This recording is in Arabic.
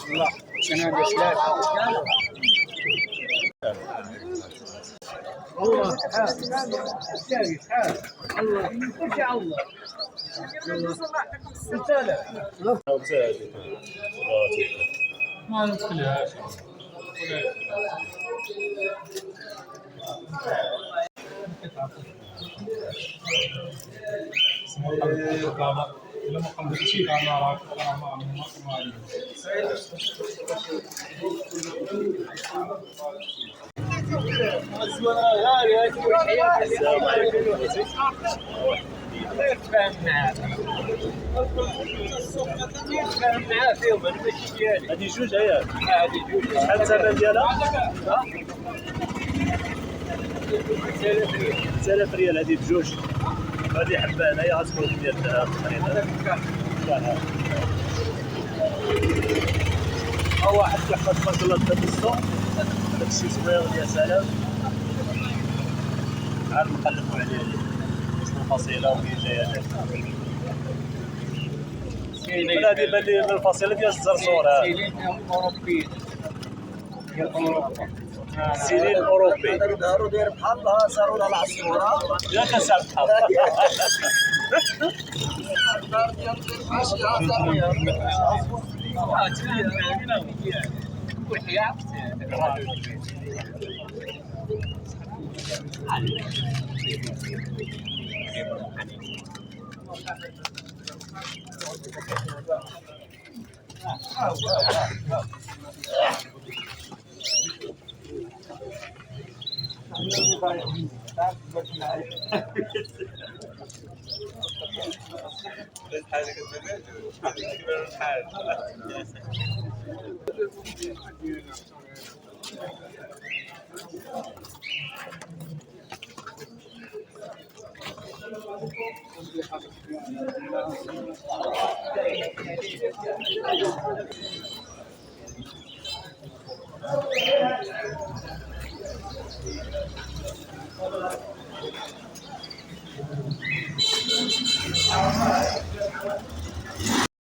الله حال الله ان شاء الله ما ندخلهاش لما قام بشيء على هذه جوج هي شحال الثمن ديالها؟ 3000 ريال هذه بجوج. هذه حبه هنايا غتكون ديال تقريبا ها واحد كيحفظ ما شاء الله في السوق داكشي زوين يا سلام. عاد نقلبوا عليه شنو الفصيله وفين جايه هذه بان لي من الفصيله ديال الزرزور. اوروبيين ديال اوروبا سيرين اوروبي داروا داير بحال الله صاروا لها العصفوره يا كسر بحال